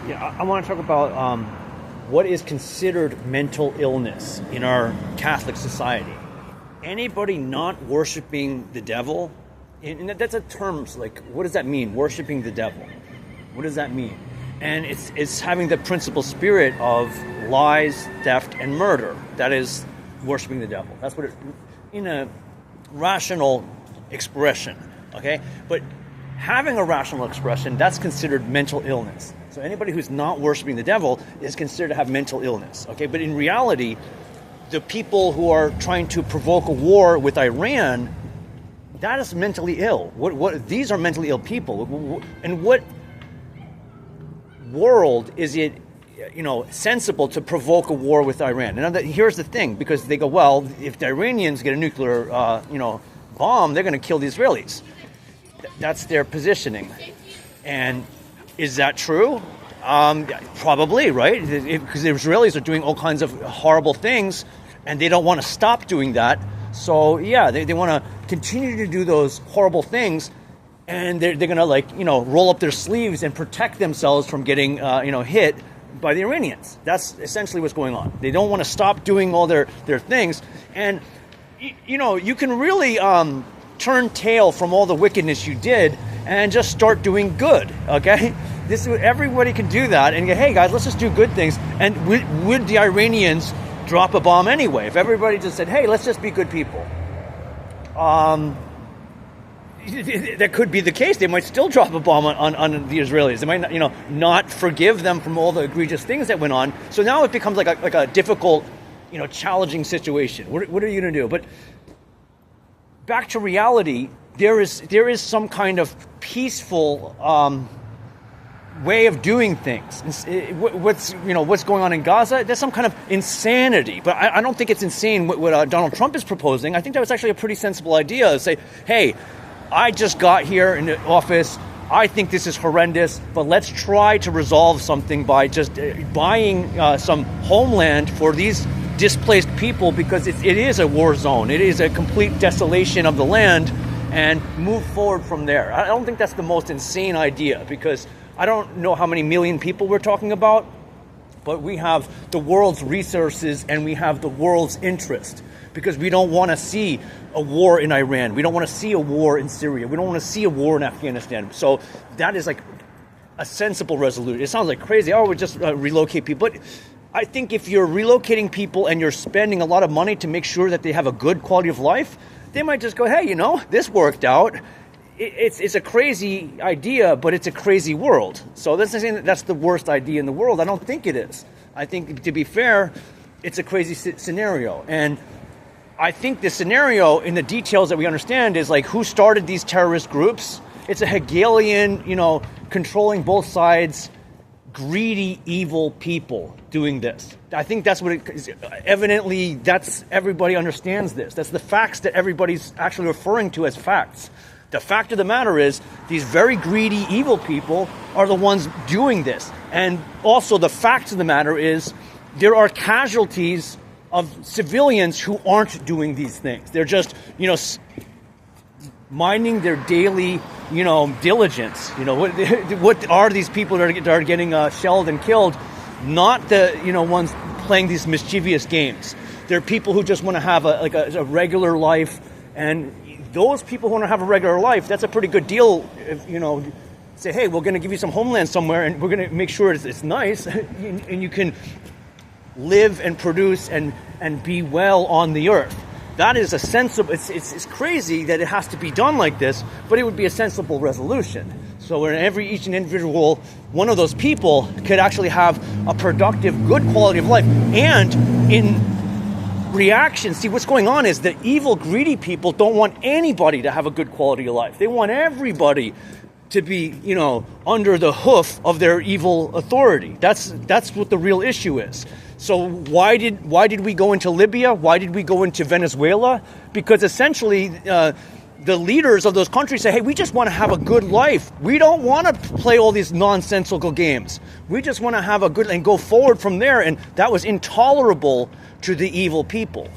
Yeah, I want to talk about what is considered mental illness in our Catholic society. Anybody not worshiping the devil, and that's a term, like, what does that mean, worshiping the devil? What does that mean? And it's having the principal spirit of lies, theft, and murder. That is worshiping the devil. That's what it, in a rational expression, okay? But having a rational expression, that's considered mental illness. So anybody who's not worshiping the devil is considered to have mental illness, okay? But in reality, the people who are trying to provoke a war with Iran, that is mentally ill. These are mentally ill people. And what world is it, sensible to provoke a war with Iran? And here's the thing, because they go, well, if the Iranians get a nuclear, bomb, they're going to kill the Israelis. That's their positioning. And is that true? Probably, right? Because the Israelis are doing all kinds of horrible things, and they don't want to stop doing that. So, yeah, they want to continue to do those horrible things, and they're going to, roll up their sleeves and protect themselves from getting, hit by the Iranians. That's essentially what's going on. They don't want to stop doing all their things. And, you can really turn tail from all the wickedness you did and just start doing good, okay? Everybody can do that and go, hey, guys, let's just do good things. And would the Iranians drop a bomb anyway? If everybody just said, hey, let's just be good people. That could be the case. They might still drop a bomb on the Israelis. They might not forgive them from all the egregious things that went on. So now it becomes like a difficult, challenging situation. What are you going to do? But back to reality, there is some kind of peaceful way of doing things. What's going on in Gaza? There's some kind of insanity, but I don't think it's insane what Donald Trump is proposing. I think that was actually a pretty sensible idea to say, hey, I just got here in the office. I think this is horrendous, but let's try to resolve something by just buying some homeland for these displaced people, because it is a war zone. It is a complete desolation of the land, and move forward from there. I don't think that's the most insane idea, because I don't know how many million people we're talking about, but we have the world's resources and we have the world's interest, because we don't want to see a war in Iran. We don't want to see a war in Syria. We don't want to see a war in Afghanistan. So that is like a sensible resolution. It sounds like crazy. Oh, we just relocate people. But I think if you're relocating people and you're spending a lot of money to make sure that they have a good quality of life, they might just go, hey, this worked out. It's a crazy idea, but it's a crazy world. So that's not saying that that's the worst idea in the world. I don't think it is. I think, to be fair, it's a crazy scenario. And I think the scenario in the details that we understand is like who started these terrorist groups. It's a Hegelian, controlling both sides, greedy, evil people doing this. I think that's what it is. Evidently, everybody understands this. That's the facts that everybody's actually referring to as facts. The fact of the matter is, these very greedy, evil people are the ones doing this. And also, the fact of the matter is, there are casualties of civilians who aren't doing these things. They're just, minding their daily, diligence. What are these people that are getting shelled and killed? Not the, ones playing these mischievous games. They're people who just want to have a regular life, and those people who want to have a regular life, that's a pretty good deal. If, say, hey, we're going to give you some homeland somewhere, and we're going to make sure it's nice, and you can live and produce and be well on the earth. That is a sensible. It's crazy that it has to be done like this, but it would be a sensible resolution. So each and individual one of those people could actually have a productive, good quality of life, and in reaction, see, what's going on is the evil, greedy people don't want anybody to have a good quality of life. They want everybody to be, under the hoof of their evil authority. That's what the real issue is. So why did we go into Libya? Why did we go into Venezuela? Because essentially, the leaders of those countries say, hey, we just want to have a good life. We don't want to play all these nonsensical games. We just want to have a good and go forward from there. And that was intolerable to the evil people.